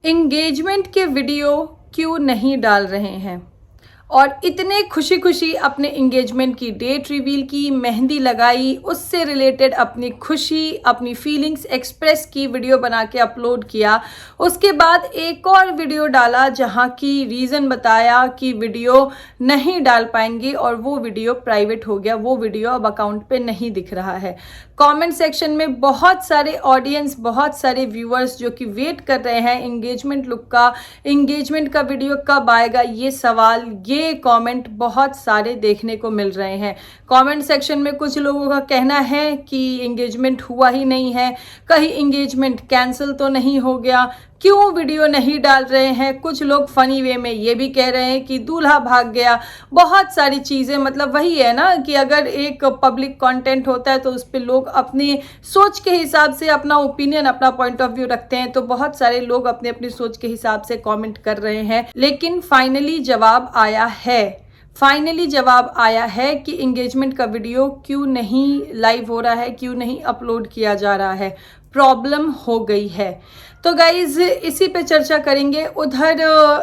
Engagement के video क्यों नहीं डाल रहे हैं और इतने खुशी खुशी अपने एंगेजमेंट की डेट रिवील की, मेहंदी लगाई, उससे रिलेटेड अपनी खुशी, अपनी फीलिंग्स एक्सप्रेस की, वीडियो बना के अपलोड किया। उसके बाद एक और वीडियो डाला जहां की रीज़न बताया कि वीडियो नहीं डाल पाएंगे और वो वीडियो प्राइवेट हो गया, वो वीडियो अब अकाउंट पे नहीं दिख रहा है। कमेंट सेक्शन में बहुत सारे ऑडियंस, बहुत सारे व्यूअर्स जो कि वेट कर रहे हैं एंगेजमेंट लुक का, एंगेजमेंट का वीडियो कब आएगा, ये सवाल, ये कमेंट बहुत सारे देखने को मिल रहे हैं। कमेंट सेक्शन में कुछ लोगों का कहना है कि एंगेजमेंट हुआ ही नहीं है, कहीं एंगेजमेंट कैंसिल तो नहीं हो गया, क्यों वीडियो नहीं डाल रहे हैं। कुछ लोग फनी वे में ये भी कह रहे हैं कि दूल्हा भाग गया। बहुत सारी चीज़ें, मतलब वही है ना कि अगर एक पब्लिक कंटेंट होता है तो उस पर लोग अपनी सोच के हिसाब से अपना ओपिनियन, अपना पॉइंट ऑफ व्यू रखते हैं। तो बहुत सारे लोग अपने अपनी सोच के हिसाब से कमेंट कर रहे हैं, लेकिन फाइनली जवाब आया है कि एंगेजमेंट का वीडियो क्यों नहीं लाइव हो रहा है, क्यों नहीं अपलोड किया जा रहा है। प्रॉब्लम हो गई है। तो गाइज इसी पे चर्चा करेंगे। उधर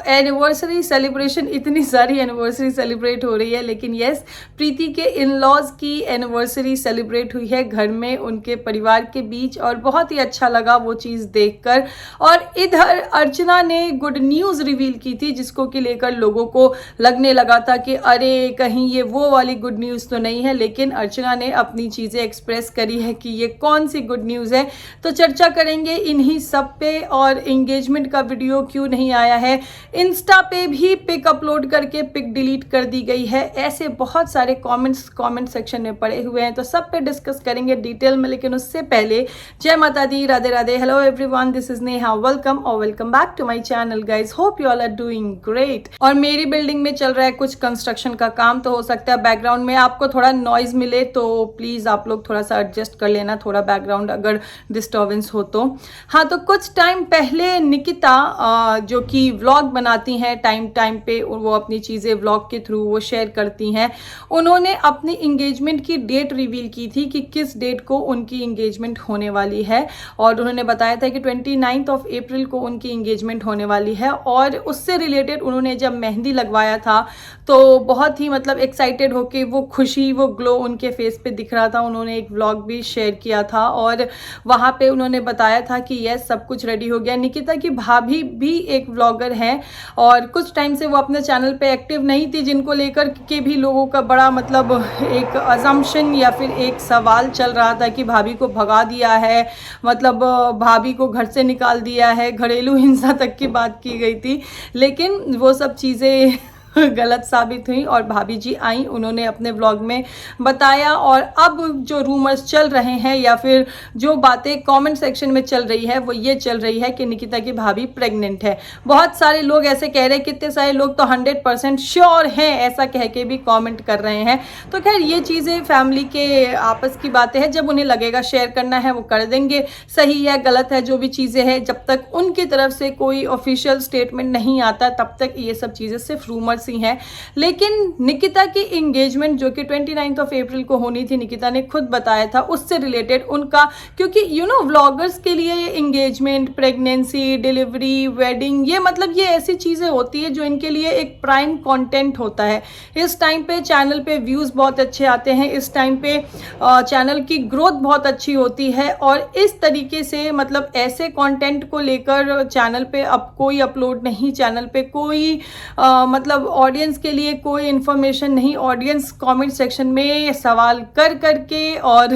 एनिवर्सरी सेलिब्रेशन, इतनी सारी एनिवर्सरी सेलिब्रेट हो रही है, लेकिन यस, प्रीति के इन लॉज की एनिवर्सरी सेलिब्रेट हुई है घर में, उनके परिवार के बीच, और बहुत ही अच्छा लगा वो चीज़ देखकर। और इधर अर्चना ने गुड न्यूज़ रिवील की थी, जिसको कि लेकर लोगों को लगने लगा था कि अरे कहीं ये वो वाली गुड न्यूज़ तो नहीं है, लेकिन अर्चना ने अपनी चीज़ें एक्सप्रेस करी है कि ये कौन सी गुड न्यूज़ है। तो चर्चा करेंगे इन्हीं सब पे। और एंगेजमेंट का वीडियो क्यों नहीं आया है, इंस्टा पे भी पिक अपलोड करके पिक डिलीट कर दी गई है, ऐसे बहुत सारे कमेंट सेक्शन में पड़े हुए हैं। तो सब पे डिस्कस करेंगे डिटेल में, लेकिन उससे पहले जय माता दी, Radhe Radhe, hello everyone, this is Neha, welcome और welcome back to my channel guys. Hope you all are doing great. और मेरी बिल्डिंग में चल रहा है कुछ कंस्ट्रक्शन का काम, तो हो सकता है बैकग्राउंड में आपको थोड़ा नॉइज मिले, तो प्लीज आप लोग थोड़ा सा एडजस्ट कर लेना, थोड़ा बैकग्राउंड अगर डिस्टर्बेंस हो तो। हाँ, तो कुछ टाइम पहले निकिता जो कि व्लॉग बनाती हैं, टाइम पे वो अपनी चीज़ें व्लॉग के थ्रू वो शेयर करती हैं, उन्होंने अपनी इंगेजमेंट की डेट रिवील की थी कि किस डेट को उनकी इंगेजमेंट होने वाली है। और उन्होंने बताया था कि 29 अप्रैल को उनकी इंगेजमेंट होने वाली है। और उससे रिलेटेड उन्होंने जब मेहंदी लगवाया था तो बहुत ही मतलब एक्साइटेड होके, वो खुशी, वो ग्लो उनके फेस पे दिख रहा था। उन्होंने एक व्लॉग भी शेयर किया था और वहाँ पे उन्होंने बताया था कि यस, सब कुछ रेडी हो गया। निकिता की भाभी भी एक व्लॉगर हैं और कुछ टाइम से वो अपने चैनल पे एक्टिव नहीं थी, जिनको लेकर के भी लोगों का बड़ा मतलब एक अजम्पशन या फिर एक सवाल चल रहा था कि भाभी को भगा दिया है, मतलब भाभी को घर से निकाल दिया है, घरेलू हिंसा तक की बात की गई थी। लेकिन वो सब चीज़ें गलत साबित हुई और भाभी जी आई, उन्होंने अपने व्लॉग में बताया। और अब जो रूमर्स चल रहे हैं या फिर जो बातें कमेंट सेक्शन में चल रही है वो ये चल रही है कि निकिता की भाभी प्रेग्नेंट है। बहुत सारे लोग ऐसे कह रहे हैं, कितने सारे लोग तो 100% श्योर हैं ऐसा कह के भी कमेंट कर रहे हैं। तो खैर ये चीज़ें फैमिली के आपस की बातें हैं, जब उन्हें लगेगा शेयर करना है वो कर देंगे, सही है गलत है जो भी चीज़ें हैं, जब तक उनकी तरफ से कोई ऑफिशियल स्टेटमेंट नहीं आता तब तक ये सब चीज़ें सिर्फ रूमर्स ही हैं। लेकिन निकिता की एंगेजमेंट जो कि 29 अप्रैल को होनी थी, निकिता ने खुद बताया था, उससे रिलेटेड उनका, क्योंकि व्लॉगर्स के लिए एंगेजमेंट, प्रेगनेंसी, डिलीवरी, वेडिंग, ये मतलब ये ऐसी चीज़ें होती है जो इनके लिए एक प्राइम कंटेंट होता है। इस टाइम पे चैनल पे व्यूज़ बहुत अच्छे आते हैं, इस टाइम पे चैनल की ग्रोथ बहुत अच्छी होती है। और इस तरीके से मतलब ऐसे कंटेंट को लेकर चैनल पे अब कोई अपलोड नहीं, चैनल पे कोई मतलब ऑडियंस के लिए कोई इन्फॉर्मेशन नहीं। ऑडियंस कमेंट सेक्शन में सवाल कर करके और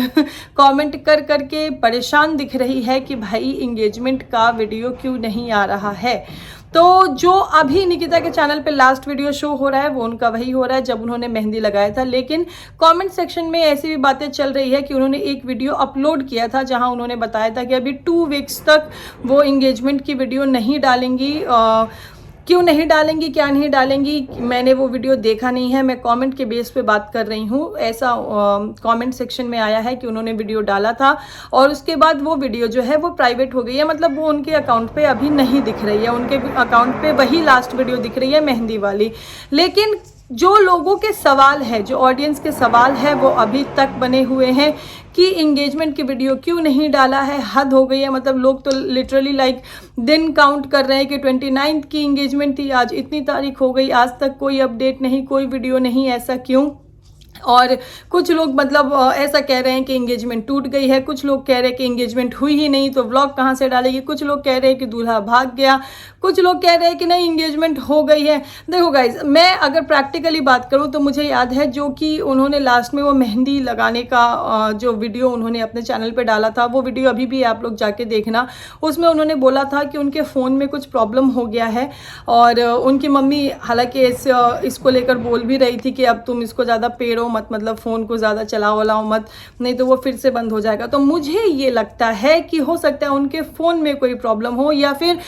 कमेंट कर करके परेशान दिख रही है कि भाई एंगेजमेंट का वीडियो क्यों नहीं आ रहा है। तो जो अभी निकिता के चैनल पे लास्ट वीडियो शो हो रहा है वो उनका वही हो रहा है जब उन्होंने मेहंदी लगाया था। लेकिन कमेंट सेक्शन में ऐसी भी बातें चल रही है कि उन्होंने एक वीडियो अपलोड किया था जहां उन्होंने बताया था कि अभी 2 वीक्स तक वो एंगेजमेंट की वीडियो नहीं डालेंगी। क्यों नहीं डालेंगी, क्या नहीं डालेंगी, मैंने वो वीडियो देखा नहीं है, मैं कमेंट के बेस पे बात कर रही हूँ। ऐसा कमेंट सेक्शन में आया है कि उन्होंने वीडियो डाला था और उसके बाद वो वीडियो जो है वो प्राइवेट हो गई है, मतलब वो उनके अकाउंट पे अभी नहीं दिख रही है, उनके अकाउंट पे वही लास्ट वीडियो दिख रही है मेहंदी वाली। लेकिन जो लोगों के सवाल है, जो ऑडियंस के सवाल है वो अभी तक बने हुए हैं कि इंगेजमेंट की वीडियो क्यों नहीं डाला है। हद हो गई है, मतलब लोग तो लिटरली लाइक दिन काउंट कर रहे हैं कि 29 की इंगेजमेंट थी, आज इतनी तारीख हो गई, आज तक कोई अपडेट नहीं, कोई वीडियो नहीं, ऐसा क्यों। और कुछ लोग मतलब ऐसा कह रहे हैं कि एंगेजमेंट टूट गई है, कुछ लोग कह रहे हैं कि एंगेजमेंट हुई ही नहीं तो व्लॉग कहाँ से डालेगी, कुछ लोग कह रहे हैं कि दूल्हा भाग गया, कुछ लोग कह रहे हैं कि नहीं एंगेजमेंट हो गई है। देखो गाइज, मैं अगर प्रैक्टिकली बात करूँ तो मुझे याद है जो कि उन्होंने लास्ट में वो मेहंदी लगाने का जो वीडियो उन्होंने अपने चैनल पर डाला था, वो वीडियो अभी भी आप लोग जाके देखना। उसमें उन्होंने बोला था कि उनके फ़ोन में कुछ प्रॉब्लम हो गया है और उनकी मम्मी हालांकि इसको लेकर बोल भी रही थी कि अब तुम इसको ज़्यादा पेड़ो मत, मतलब फ़ोन को ज़्यादा चलाओ वलाओ मत, नहीं तो वो फिर से बंद हो जाएगा। तो मुझे ये लगता है कि हो सकता है उनके फ़ोन में कोई प्रॉब्लम हो, या फिर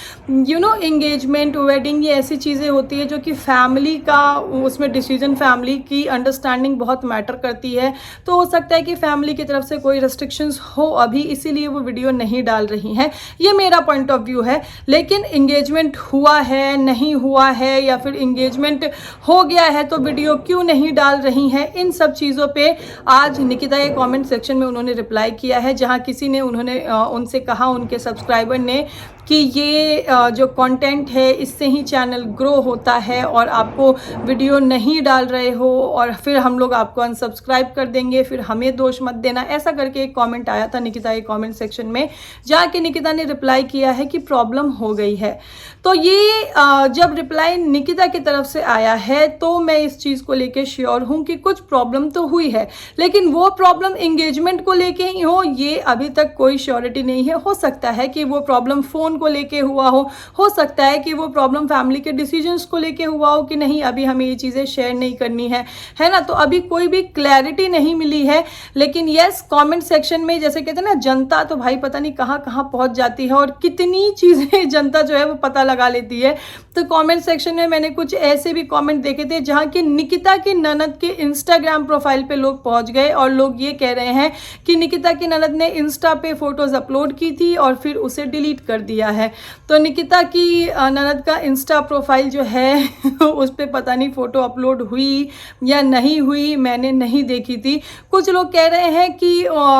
एंगेजमेंट वेडिंग ये ऐसी चीज़ें होती है जो कि फैमिली का, उसमें डिसीजन फैमिली की अंडरस्टैंडिंग बहुत मैटर करती है। तो हो सकता है कि फैमिली की तरफ से कोई रेस्ट्रिक्शंस हो अभी, इसीलिए वो वीडियो नहीं डाल रही हैं। ये मेरा पॉइंट ऑफ व्यू है। लेकिन इंगेजमेंट हुआ है, नहीं हुआ है, या फिर इंगेजमेंट हो गया है तो वीडियो क्यों नहीं डाल रही हैं, इन सब चीज़ों पे आज निकिता के कमेंट सेक्शन में उन्होंने रिप्लाई किया है, जहां किसी ने उनसे कहा, उनके सब्सक्राइबर ने, कि ये जो कंटेंट है इससे ही चैनल ग्रो होता है और आपको वीडियो नहीं डाल रहे हो और फिर हम लोग आपको अनसब्सक्राइब कर देंगे, फिर हमें दोष मत देना, ऐसा करके एक कमेंट आया था निकिता के कमेंट सेक्शन में, जहाँ कि निकिता ने रिप्लाई किया है कि प्रॉब्लम हो गई है। तो ये जब रिप्लाई निकिता की तरफ से आया है तो मैं इस चीज़ को लेके श्योर हूँ कि कुछ प्रॉब्लम तो हुई है, लेकिन वो प्रॉब्लम इंगेजमेंट को लेके ही हो ये अभी तक कोई श्योरिटी नहीं है। हो सकता है कि वो प्रॉब्लम फ़ोन को लेके हुआ हो सकता है कि वो प्रॉब्लम फैमिली के डिसीजंस को लेके हुआ हो कि नहीं अभी हमें ये चीज़ें शेयर नहीं करनी है ना। तो अभी कोई भी क्लैरिटी नहीं मिली है। लेकिन यस, कमेंट सेक्शन में जैसे कहते हैं ना, जनता तो भाई पता नहीं कहाँ कहाँ पहुँच जाती है और कितनी चीज़ें जनता जो है वो पता लगा लेती है। तो कमेंट सेक्शन में मैंने कुछ ऐसे भी कमेंट देखे थे जहाँ की निकिता की ननद के इंस्टाग्राम प्रोफाइल पे लोग पहुँच गए और लोग ये कह रहे हैं कि निकिता की ननद ने इंस्टा पे फोटोज़ अपलोड की थी और फिर उसे डिलीट कर दिया है। तो निकिता की ननद का इंस्टा प्रोफाइल जो है उस पर पता नहीं फ़ोटो अपलोड हुई या नहीं हुई, मैंने नहीं देखी थी। कुछ लोग कह रहे हैं कि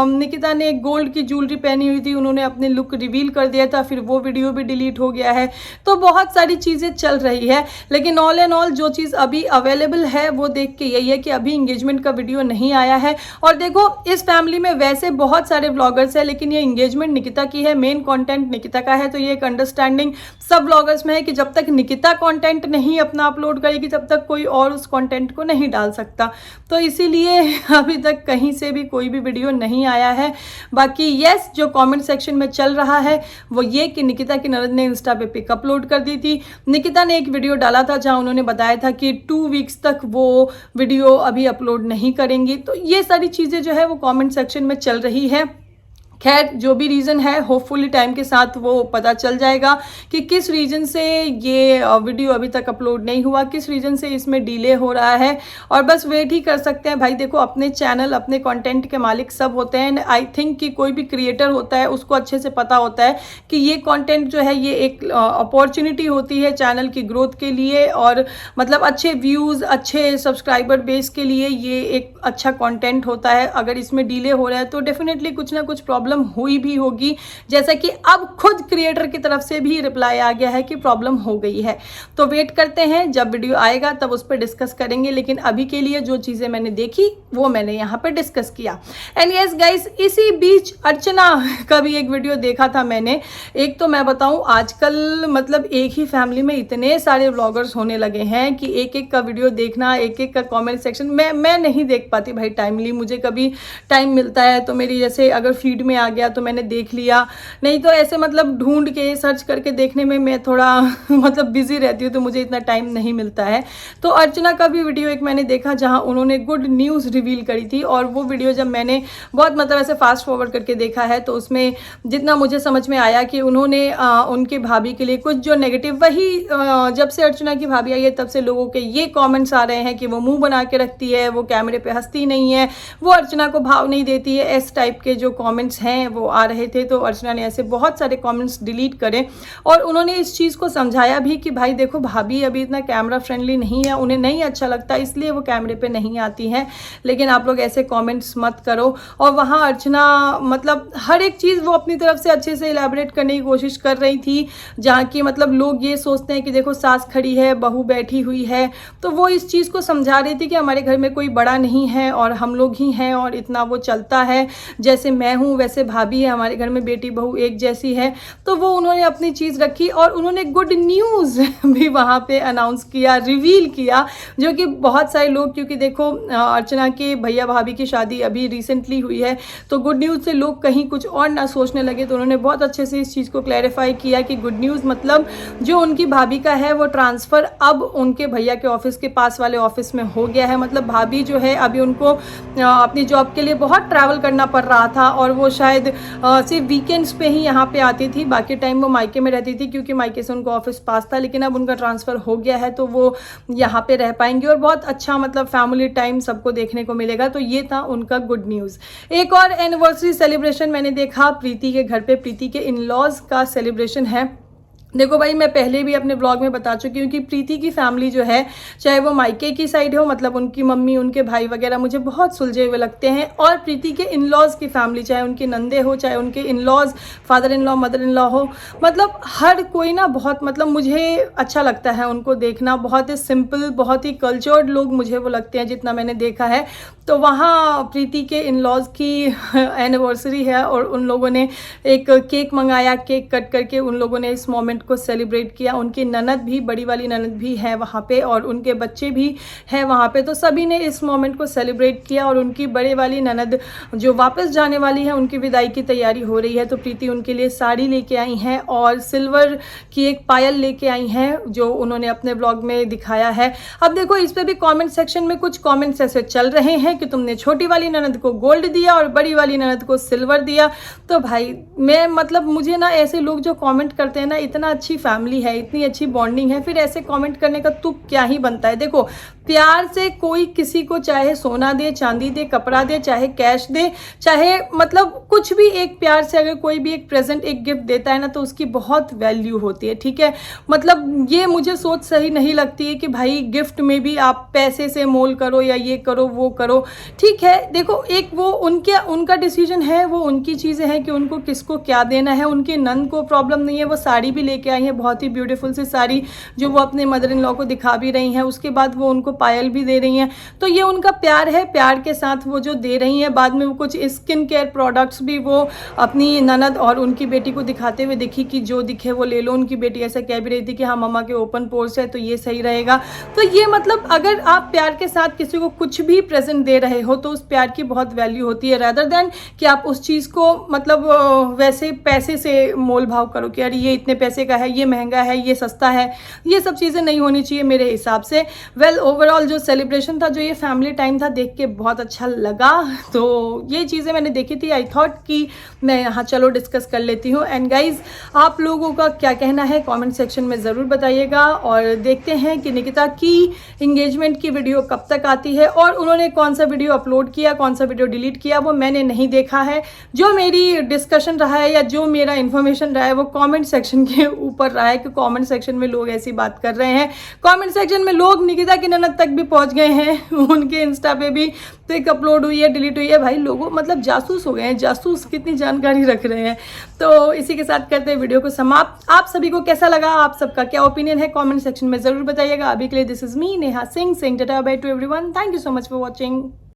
निकिता ने गोल्ड की ज्वेलरी पहनी हुई थी, उन्होंने अपने लुक रिवील कर दिया था, फिर वो वीडियो भी डिलीट हो गया है। तो बहुत सारी चीज़ें चल रही है, लेकिन ऑल एंड ऑल जो चीज़ अभी अवेलेबल है वो देख के यही है कि अभी इंगेजमेंट का वीडियो नहीं आया है। और देखो, इस फैमिली में वैसे बहुत सारे व्लॉगर्स हैं, लेकिन ये इंगेजमेंट निकिता की है, मेन कंटेंट निकिता का है। तो ये एक अंडरस्टैंडिंग सब व्लॉगर्स में है कि जब तक निकिता कंटेंट नहीं अपना अपलोड करेगी तब तक कोई और उस कंटेंट को नहीं डाल सकता। तो इसीलिए अभी तक कहीं से भी कोई भी वीडियो नहीं आया है। बाकी यस, जो कमेंट सेक्शन में चल रहा है वो ये कि निकिता की ननद ने इंस्टा पे पिक अपलोड कर दी थी। निकिता ने एक वीडियो डाला था जहां उन्होंने बताया था कि 2 वीक्स तक वो वीडियो अभी अपलोड नहीं करेंगी। तो ये सारी चीज़ें जो है वो कमेंट सेक्शन में चल रही है। खैर, जो भी रीज़न है होपफुली टाइम के साथ वो पता चल जाएगा कि किस रीज़न से ये वीडियो अभी तक अपलोड नहीं हुआ, किस रीज़न से इसमें डिले हो रहा है। और बस वेट ही कर सकते हैं भाई। देखो, अपने चैनल, अपने कंटेंट के मालिक सब होते हैं। आई थिंक कि कोई भी क्रिएटर होता है उसको अच्छे से पता होता है कि ये कंटेंट जो है ये एक अपॉर्चुनिटी होती है चैनल की ग्रोथ के लिए, और मतलब अच्छे व्यूज़, अच्छे सब्सक्राइबर बेस के लिए ये एक अच्छा कंटेंट होता है। अगर इसमें डिले हो रहा है तो डेफिनेटली कुछ ना कुछ प्रॉब्लम हुई भी होगी, जैसा कि अब खुद क्रिएटर की तरफ से भी रिप्लाई आ गया है कि प्रॉब्लम हो गई है। तो वेट करते हैं, जब वीडियो आएगा तब उस पर डिस्कस करेंगे। लेकिन अभी के लिए जो चीज़ें मैंने देखी वो मैंने यहाँ पे डिस्कस किया। एंड यस गाइस, इसी बीच अर्चना का भी एक वीडियो देखा था मैंने। एक तो मैं बताऊँ, आजकल मतलब एक ही फैमिली में इतने सारे व्लॉगर्स होने लगे हैं कि एक एक का वीडियो देखना, एक एक का कॉमेंट सेक्शन मैं नहीं देख पाती भाई टाइमली। मुझे कभी टाइम मिलता है तो मेरी जैसे अगर फीड में आ गया तो मैंने देख लिया, नहीं तो ऐसे मतलब ढूंढ के सर्च करके देखने में मैं थोड़ा मतलब बिजी रहती हूँ, तो मुझे इतना टाइम नहीं मिलता है। तो अर्चना का भी वीडियो एक मैंने देखा जहाँ उन्होंने गुड न्यूज़ रिवील करी थी, और वो वीडियो जब मैंने बहुत मतलब ऐसे फास्ट फॉरवर्ड करके देखा है तो उसमें जितना मुझे समझ में आया कि उन्होंने उनके भाभी के लिए कुछ जो नेगेटिव, वही जब से अर्चना की भाभी आई है तब से लोगों के ये कॉमेंट्स आ रहे हैं कि वो मुँह बना के रखती है, वो कैमरे पर हंसती नहीं है, वो अर्चना को भाव नहीं देती है, इस टाइप के जो कॉमेंट्स हैं हैं वो आ रहे थे, तो अर्चना ने ऐसे बहुत सारे कमेंट्स डिलीट करे और उन्होंने इस चीज़ को समझाया भी कि भाई देखो भाभी अभी इतना कैमरा फ्रेंडली नहीं है, उन्हें नहीं अच्छा लगता इसलिए वो कैमरे पे नहीं आती हैं, लेकिन आप लोग ऐसे कमेंट्स मत करो। और वहाँ अर्चना मतलब हर एक चीज़ वो अपनी तरफ से अच्छे से इलेबोरेट करने की कोशिश कर रही थी, जहाँ की मतलब लोग ये सोचते हैं कि देखो सास खड़ी है, बहू बैठी हुई है, तो वो इस चीज़ को समझा रही थी कि हमारे घर में कोई बड़ा नहीं है और हम लोग ही हैं और इतना वो चलता है, जैसे मैं हूँ वैसे भाभी है, हमारे घर में बेटी बहू एक जैसी है। तो वो उन्होंने अपनी चीज़ रखी और उन्होंने गुड न्यूज़ भी वहाँ पे अनाउंस किया, रिवील किया, जो कि बहुत सारे लोग, क्योंकि देखो अर्चना के भैया भाभी की शादी अभी रिसेंटली हुई है, तो गुड न्यूज़ से लोग कहीं कुछ और ना सोचने लगे, तो उन्होंने बहुत अच्छे से इस चीज़ को क्लैरिफाई किया कि गुड न्यूज़ मतलब जो उनकी भाभी का है वो ट्रांसफ़र अब उनके भैया के ऑफिस के पास वाले ऑफिस में हो गया है। मतलब भाभी जो है अभी उनको अपनी जॉब के लिए बहुत ट्रैवल करना पड़ रहा था और वो शायद सिर्फ वीकेंड्स पे ही यहाँ पे आती थी, बाकी टाइम वो मायके में रहती थी क्योंकि मायके से उनको ऑफिस पास था, लेकिन अब उनका ट्रांसफ़र हो गया है तो वो यहाँ पे रह पाएंगे और बहुत अच्छा मतलब फैमिली टाइम सबको देखने को मिलेगा। तो ये था उनका गुड न्यूज़। एक और एनिवर्सरी सेलिब्रेशन मैंने देखा प्रीति के घर पे, प्रीति के इन लॉज का सेलिब्रेशन है। देखो भाई मैं पहले भी अपने ब्लॉग में बता चुकी हूँ कि प्रीति की फैमिली जो है, चाहे वो मायके की साइड हो, मतलब उनकी मम्मी उनके भाई वगैरह मुझे बहुत सुलझे हुए लगते हैं, और प्रीति के इन लॉज की फैमिली, चाहे उनके नंदे हो, चाहे उनके in laws father in law mother in law हो, मतलब हर कोई ना बहुत मतलब मुझे अच्छा लगता है उनको देखना। बहुत ही सिंपल, बहुत ही कल्चर्ड लोग मुझे वो लगते हैं जितना मैंने देखा है। तो वहाँ प्रीति के इन लॉज की एनिवर्सरी है और उन लोगों ने एक केक मंगाया, केक कट करके उन लोगों ने इस मोमेंट को सेलिब्रेट किया। उनकी ननद भी, बड़ी वाली ननद भी है वहाँ पे और उनके बच्चे भी हैं वहाँ पे, तो सभी ने इस मोमेंट को सेलिब्रेट किया। और उनकी बड़े वाली ननद जो वापस जाने वाली है, उनकी विदाई की तैयारी हो रही है, तो प्रीति उनके लिए साड़ी लेके आई हैं और सिल्वर की एक पायल लेके आई हैं जो उन्होंने अपने ब्लॉग में दिखाया है। अब देखो इस पर भी कॉमेंट सेक्शन में कुछ कॉमेंट्स ऐसे चल रहे हैं कि तुमने छोटी वाली ननद को गोल्ड दिया और बड़ी वाली ननद को सिल्वर दिया। तो भाई मैं मतलब मुझे ना ऐसे लोग जो कमेंट करते हैं ना, इतना अच्छी फैमिली है, इतनी अच्छी बॉन्डिंग है, फिर ऐसे कमेंट करने का तुक क्या ही बनता है। देखो प्यार से कोई किसी को चाहे सोना दे, चांदी दे, कपड़ा दे, चाहे कैश दे, चाहे मतलब कुछ भी, एक प्यार से अगर कोई भी एक प्रेजेंट, एक गिफ्ट देता है ना, तो उसकी बहुत वैल्यू होती है। ठीक है, मतलब ये मुझे सोच सही नहीं लगती है कि भाई गिफ्ट में भी आप पैसे से मोल करो या ये करो वो करो। ठीक है, देखो एक वो उनका डिसीजन है, वो उनकी चीज़ें हैं कि उनको किसको क्या देना है। उनके नंद को प्रॉब्लम नहीं है, वो साड़ी भी लेके आई है, बहुत ही ब्यूटीफुल सी साड़ी जो वो अपने मदर इन लॉ को दिखा भी रही हैं, उसके बाद वो उनको पायल भी दे रही हैं। तो ये उनका प्यार है, प्यार के साथ वो जो दे रही हैं। बाद में वो कुछ स्किन केयर प्रोडक्ट्स भी वो अपनी ननद और उनकी बेटी को दिखाते हुए दिखी कि जो दिखे वो ले लो। उनकी बेटी ऐसा कह भी रही थी कि हाँ मम्मा के ओपन पोर्स है तो ये सही रहेगा। तो ये मतलब अगर आप प्यार के साथ किसी को कुछ भी प्रेजेंट दे रहे हो तो उस प्यार की बहुत वैल्यू होती है, रादर देन कि आप उस चीज़ को मतलब वैसे पैसे से मोल भाव करो कि यार ये इतने पैसे का है, ये महंगा है, ये सस्ता है। ये सब चीज़ें नहीं होनी चाहिए मेरे हिसाब से। वेल ओवरऑल जो सेलिब्रेशन था, जो ये फैमिली टाइम था, देख के बहुत अच्छा लगा। तो ये चीज़ें मैंने देखी थी, आई थॉट कि मैं यहाँ चलो डिस्कस कर लेती हूँ। एंड गाइज आप लोगों का क्या कहना है कमेंट सेक्शन में ज़रूर बताइएगा। और देखते हैं कि निकिता की इंगेजमेंट की वीडियो कब तक आती है और उन्होंने कौन सा वीडियो अपलोड किया, कौन सा वीडियो डिलीट किया, वो मैंने नहीं देखा है। जो मेरी डिस्कशन रहा है या जो मेरा इन्फॉर्मेशन रहा है वो कमेंट सेक्शन के ऊपर रहा है कि कमेंट सेक्शन में लोग ऐसी बात कर रहे हैं। कमेंट सेक्शन में लोग निकिता की ननद तक भी पहुंच गए हैं, उनके इंस्टा पे भी पिक अपलोड हुई है, डिलीट हुई है। भाई लोगों मतलब जासूस हो गए हैं, जासूस कितनी जानकारी रख रहे हैं। तो इसी के साथ करते हैं वीडियो को समाप्त। आप सभी को कैसा लगा, आप सबका क्या ओपिनियन है कमेंट सेक्शन में ज़रूर बताइएगा। अभी के लिए this is me Neha Singh, saying tata by two everyone. Thank you so much for watching.